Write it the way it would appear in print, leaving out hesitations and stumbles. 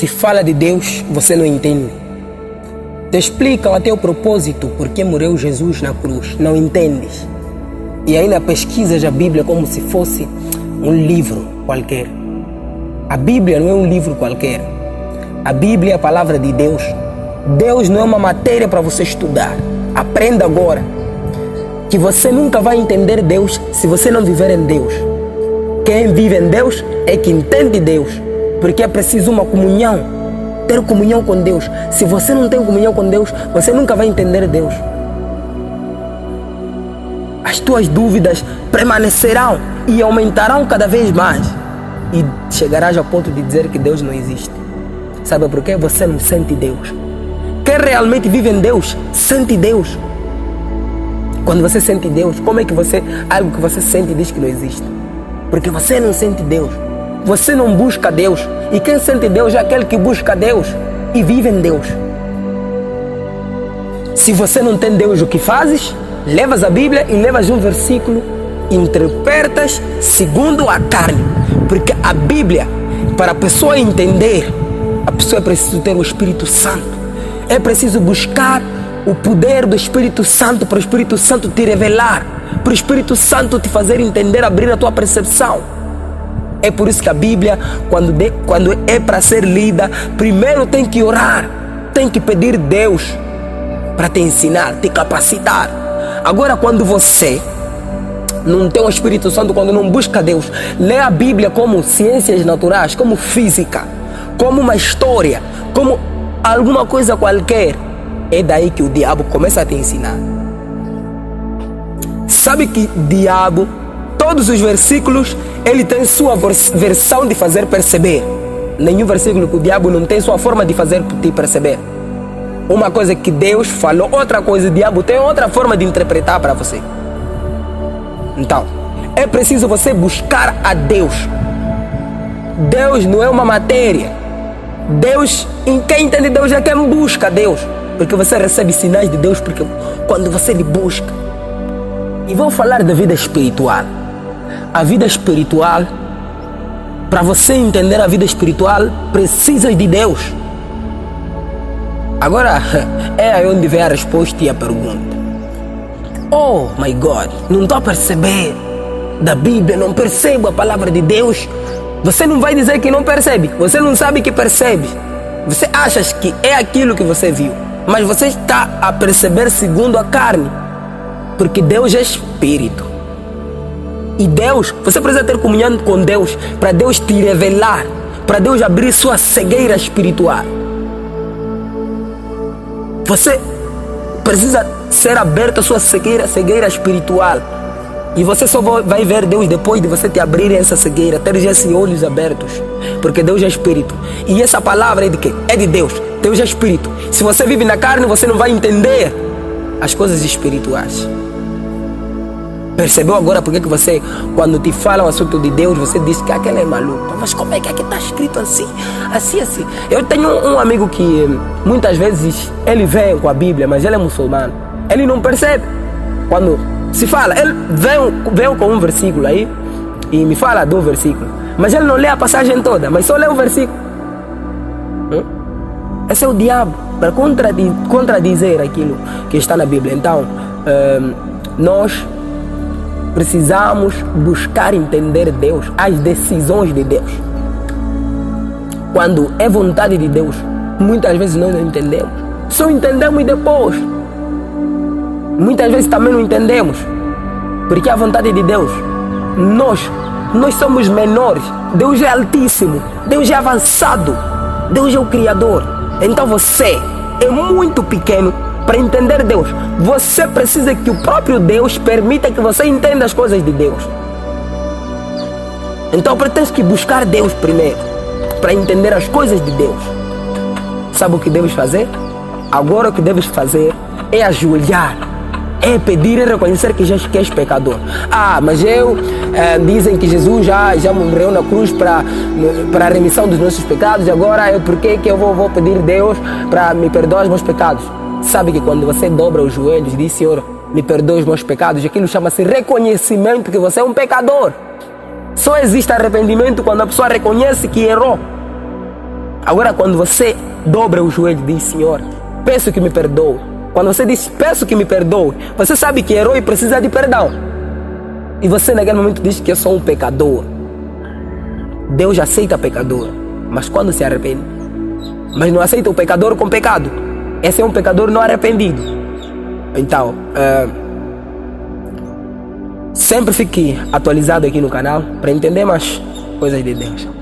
se fala de Deus, você não entende. Te explicam até o propósito por que morreu Jesus na cruz, não entendes. E ainda pesquisas a Bíblia como se fosse um livro qualquer. A Bíblia não é um livro qualquer. A Bíblia é a palavra de Deus. Deus não é uma matéria para você estudar. Aprenda agora que você nunca vai entender Deus se você não viver em Deus. Quem vive em Deus é que entende Deus, porque é preciso uma comunhão, ter comunhão com Deus. Se você não tem comunhão com Deus, você nunca vai entender Deus. As tuas dúvidas permanecerão e aumentarão cada vez mais. E chegarás ao ponto de dizer que Deus não existe. Sabe por quê? Você não sente Deus. Quem realmente vive em Deus, sente Deus. Quando você sente Deus, como é que algo que você sente diz que não existe? Porque você não sente Deus. Você não busca Deus. E quem sente Deus é aquele que busca Deus e vive em Deus. Se você não tem Deus, o que fazes? Levas a Bíblia e levas um versículo, interpretas segundo a carne. Porque a Bíblia, para a pessoa entender, a pessoa é preciso ter o Espírito Santo. É preciso buscar o poder do Espírito Santo, para o Espírito Santo te revelar, para o Espírito Santo te fazer entender, abrir a tua percepção. É por isso que a Bíblia, quando é para ser lida, primeiro tem que orar, tem que pedir Deus para te ensinar, te capacitar. Agora, quando você não tem o Espírito Santo, quando não busca Deus, lê a Bíblia como ciências naturais, como física, como uma história, como alguma coisa qualquer, é daí que o diabo começa a te ensinar. Sabe que diabo, todos os versículos, ele tem sua versão de fazer perceber. Nenhum versículo que o diabo não tem sua forma de fazer te perceber. Uma coisa que Deus falou, outra coisa o diabo tem outra forma de interpretar para você. Então, é preciso você buscar a Deus. Deus não é uma matéria. Deus, quem entende Deus é quem busca Deus. Porque você recebe sinais de Deus porque quando você lhe busca. E vou falar da vida espiritual. A vida espiritual, para você entender a vida espiritual, precisa de Deus. Agora, é aí onde vem a resposta e a pergunta. Oh my God, não estou a perceber da Bíblia, não percebo a palavra de Deus. Você não vai dizer que não percebe, você não sabe que percebe. Você acha que é aquilo que você viu, mas você está a perceber segundo a carne. Porque Deus é Espírito. E Deus, você precisa ter comunhão com Deus, para Deus te revelar, para Deus abrir sua cegueira espiritual. Você precisa ser aberto a sua cegueira espiritual. E você só vai ver Deus depois de você te abrir essa cegueira, ter esses olhos abertos. Porque Deus é Espírito. E essa palavra é de quê? É de Deus. Deus é Espírito. Se você vive na carne, você não vai entender as coisas espirituais. Percebeu agora porque que você, quando te falam o assunto de Deus, você diz que aquele é maluco? Mas como é que aqui está escrito assim? Assim. Eu tenho um amigo que muitas vezes ele vem com a Bíblia, mas ele é muçulmano. Ele não percebe. Quando se fala, ele vem com um versículo aí e me fala do versículo. Mas ele não lê a passagem toda, mas só lê o versículo. Esse é o diabo, para contradizer aquilo que está na Bíblia. Então, nós precisamos buscar entender Deus, as decisões de Deus. Quando é vontade de Deus, muitas vezes nós não entendemos. Só entendemos depois. Muitas vezes também não entendemos. Porque a vontade de Deus, nós somos menores. Deus é altíssimo, Deus é avançado, Deus é o Criador. Então você é muito pequeno para entender Deus. Você precisa que o próprio Deus permita que você entenda as coisas de Deus. Então tens que buscar Deus primeiro, para entender as coisas de Deus. Sabe o que deves fazer? Agora o que deves fazer é ajoelhar, é pedir e reconhecer que és pecador. Mas dizem que Jesus já morreu na cruz para a remissão dos nossos pecados. E agora por que eu vou pedir a Deus para me perdoar os meus pecados? Sabe que quando você dobra os joelhos e diz, Senhor, me perdoe os meus pecados, aquilo chama-se reconhecimento que você é um pecador. Só existe arrependimento quando a pessoa reconhece que errou. Agora, quando você dobra o joelho e diz: Senhor, peço que me perdoe. Quando você diz: peço que me perdoe, você sabe que herói precisa de perdão. E você naquele momento diz que eu sou um pecador. Deus aceita pecador, mas quando se arrepende. Mas não aceita o pecador com pecado. Esse é um pecador não arrependido. Então, sempre fique atualizado aqui no canal para entender mais coisas de Deus.